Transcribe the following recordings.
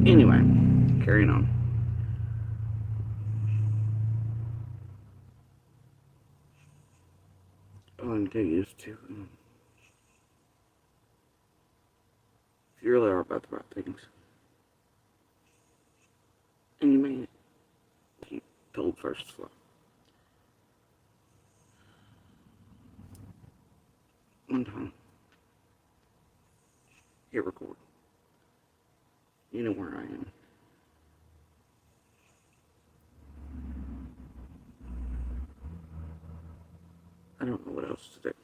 Anyway, carrying on. All I can tell you is to, if you really are about the right things, and you mean it, keep told first floor. One time, hit record. You know where I am. I don't know what else to do.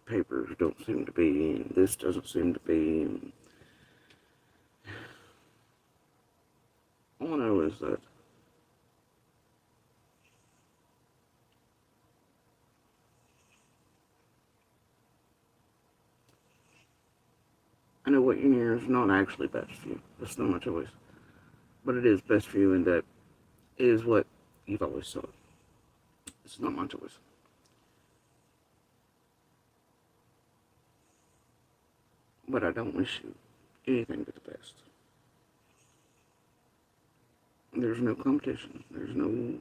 Papers don't seem to be, and this doesn't seem to be. And all I know is that I know what you hear is not actually best for you. That's not my choice. But it is best for you in that it is what you've always thought. It's not my choice. But I don't wish you anything but the best. There's no competition. There's no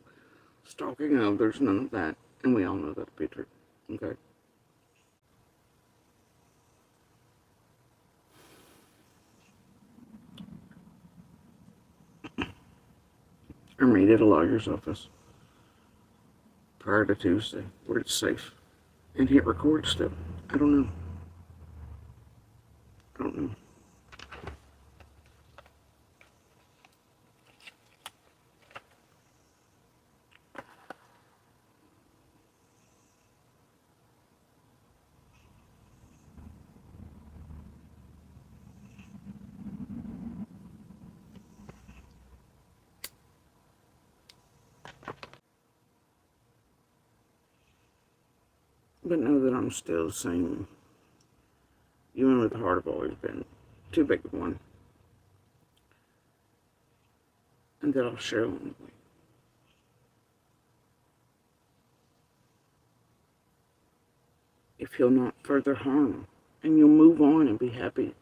stalking of. There's none of that. And we all know that to be true. Okay? Or meet at a lawyer's office prior to Tuesday, where it's safe. And hit record still. I don't know. I don't know. But know that I'm still the same human with the heart I've always been. Too big of one. And that I'll share along the way. If you'll not further harm, and you'll move on and be happy.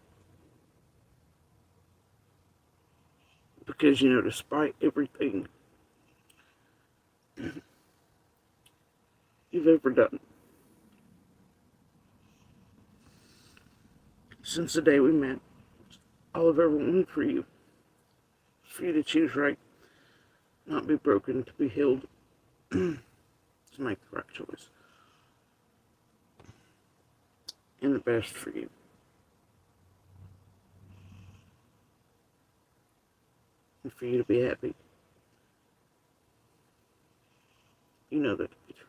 Because, you know, despite everything you've ever done, since the day we met, all I've ever wanted for you to choose right, not be broken, to be healed, to make the right choice. And the best for you. And for you to be happy. You know that to be true.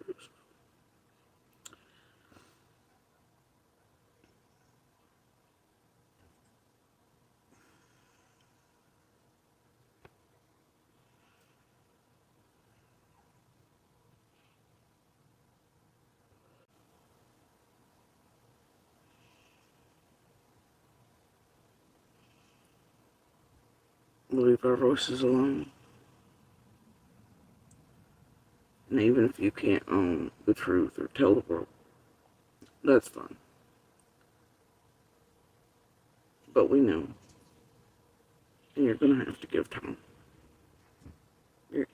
Leave our voices alone. And even if you can't own the truth or tell the world, that's fine. But we know. And you're going to have to give time. There's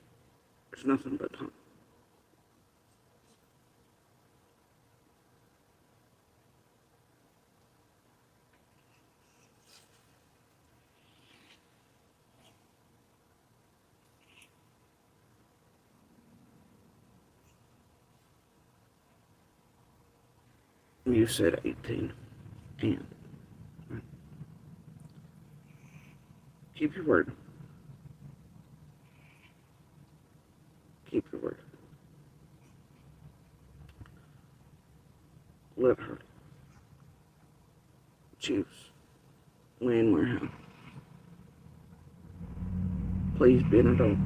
nothing but time. You said 18. And keep your word. Keep your word. Let her choose when, where, how. Please be an adult.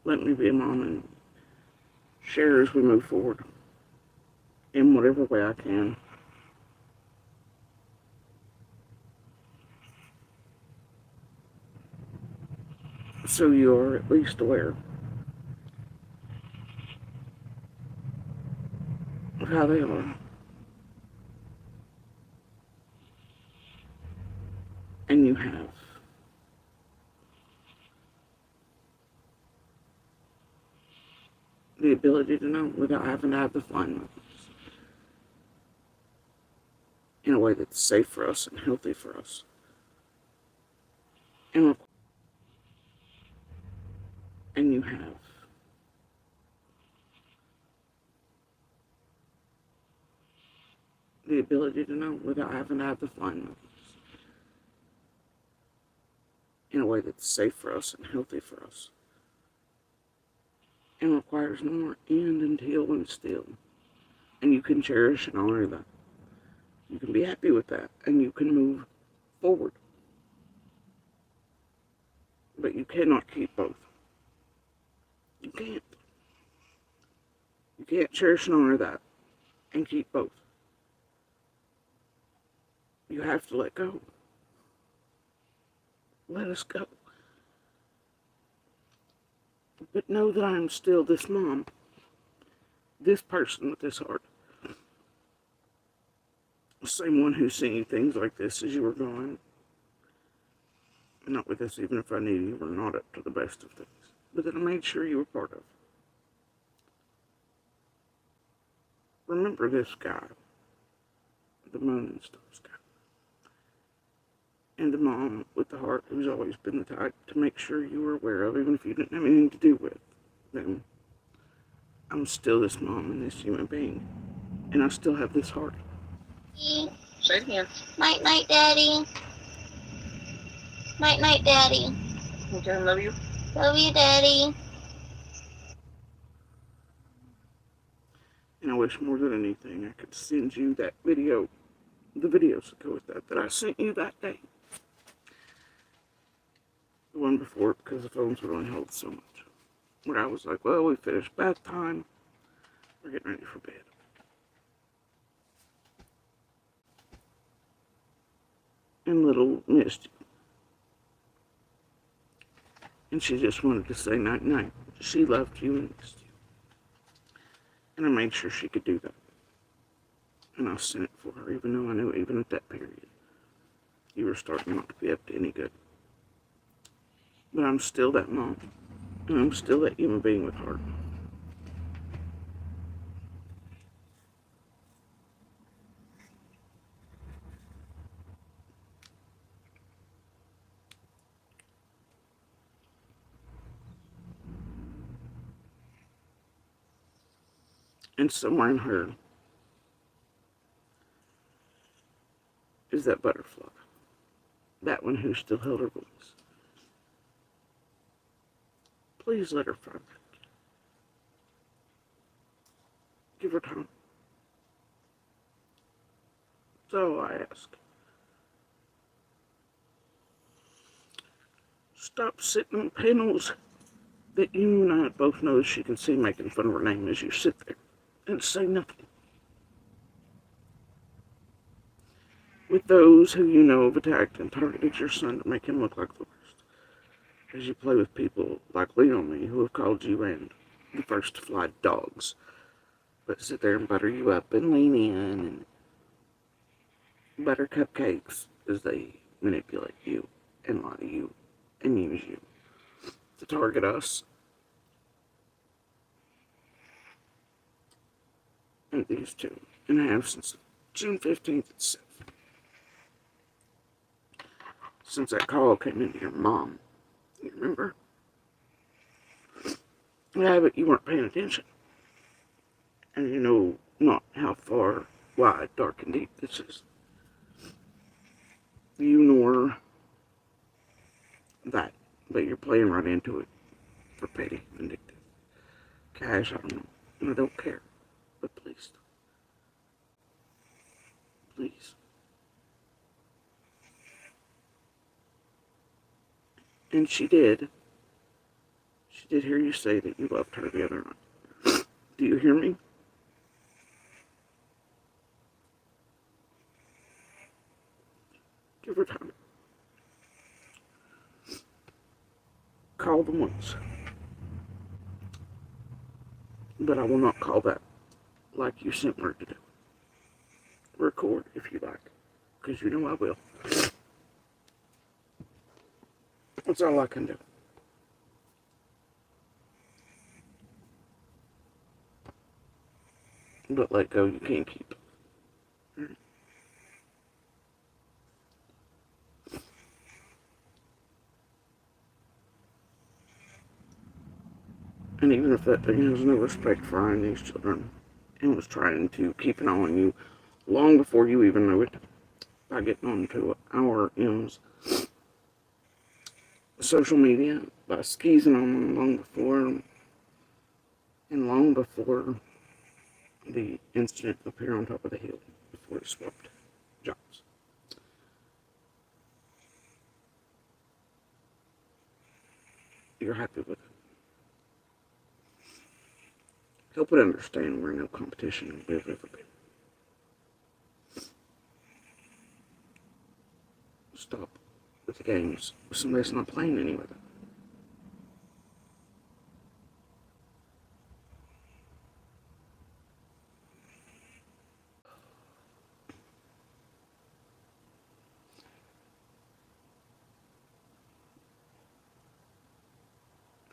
Let me be a mom and share as we move forward in whatever way I can. So you are at least aware of how they are. And you have the ability to know without having to have the flying monkeys in a way that's safe for us and healthy for us. And, and you have the ability to know without having to have the flying monkeys in a way that's safe for us and healthy for us. And requires no more end until and still. And you can cherish and honor that. You can be happy with that, and you can move forward. But you cannot keep both. You can't. You can't cherish and honor that and keep both. You have to let go. Let us go. But know that I am still this mom, this person with this heart. The same one who's singing things like this as you were gone. Not with this, even if I knew you were not up to the best of things. But that I made sure you were part of. Remember this guy, the moon and stars guy. And the mom with the heart who's always been the type to make sure you were aware of, even if you didn't have anything to do with them. I'm still this mom and this human being. And I still have this heart. Say it again. Night, night, Daddy. Night, night, Daddy. Okay, love you. Love you, Daddy. And I wish more than anything I could send you that video, the videos that go with that I sent you that day. The one before, because the phones would only hold so much. Where I was like, well, we finished bath time. We're getting ready for bed. And little missed you. And she just wanted to say night night. She loved you and missed you. And I made sure she could do that. And I sent it for her, even though I knew even at that period, you were starting not to be up to any good. But I'm still that mom. And I'm still that human being with heart. And somewhere in her is that butterfly. That one who still held her voice. Please let her find it. Give her time. That's all I ask. Stop sitting on panels that you and I both know she can see making fun of her name as you sit there and say nothing. With those who you know have attacked and targeted your son to make him look like the worst. As you play with people like Leo and me who have called you and the first to fly dogs. But sit there and butter you up and lean in and butter cupcakes as they manipulate you and lie to you and use you to target us. And these two. And have since June 15th at 7. Since that call came into your mom. You remember? Yeah, but you weren't paying attention. And you know not how far, wide, dark, and deep this is. You nor that. But you're playing right into it for petty, vindictive. Cash, I don't know. And I don't care. But please. Please. And she did. She did hear you say that you loved her the other night. Do you hear me? Give her time. call them once. But I will not call that like you sent word to do. Record if you like, because you know I will. That's all I can do. But let go, you can't keep. And even if that thing has no respect for I and these children, and was trying to keep an eye on you long before you even knew it, by getting onto our M's social media, by skeezing on them long before the incident up here on top of the hill, before it swapped jobs. You're happy with it. Help it understand we're no competition we've ever been. Stop with the games with somebody that's not playing any with it.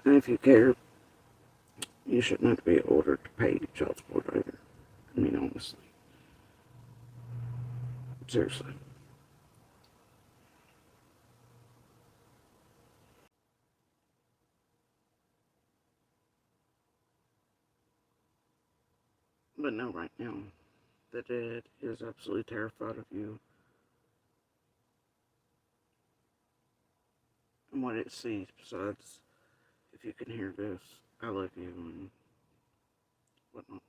And if you care, you shouldn't have to be ordered to pay child support either. I mean, honestly. Seriously. But no, right now, the dad is absolutely terrified of you and what it sees. Besides, if you can hear this, I love you and whatnot.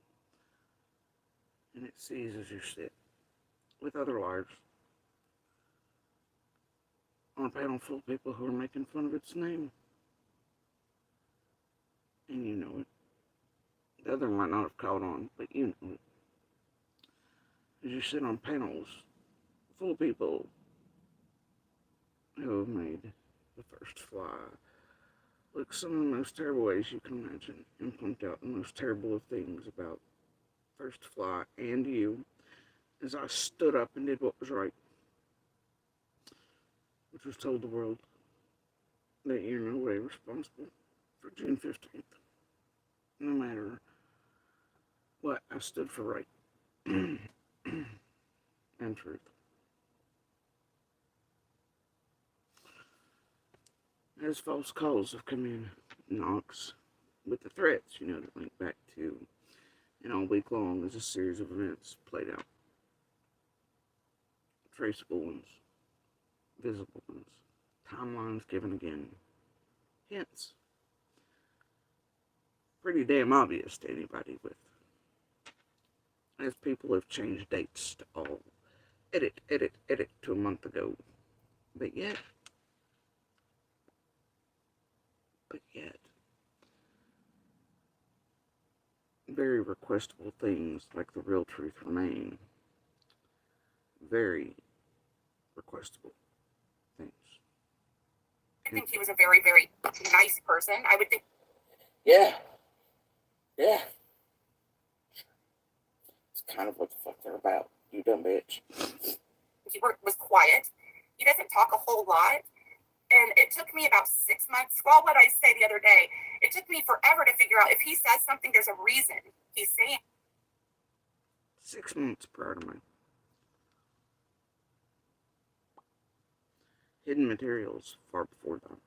And it sees as you sit with other liars on a panel full of people who are making fun of its name. And you know it. The other might not have caught on, but you know it. As you sit on panels full of people who have made the first fly look some of the most terrible ways you can imagine and point out the most terrible of things about first fly and you, as I stood up and did what was right, which was told the world that you're in no way responsible for June 15th. No matter what, I stood for right and truth. As false calls have come in, knocks with the threats, that link back to, and all week long as a series of events played out. Traceable ones, visible ones, timelines given again, hints. Pretty damn obvious to anybody with. As people have changed dates to all edit to a month ago. But yet, very requestable things like the real truth remain. Very requestable things. I think he was a very, very nice person. I would think. Yeah. It's kind of what the fuck they're about, you dumb bitch. He was quiet. He doesn't talk a whole lot. And it took me about 6 months. Well, what I say the other day, it took me forever to figure out if he says something, there's a reason he's saying. 6 months prior to mine. Hidden materials far before that.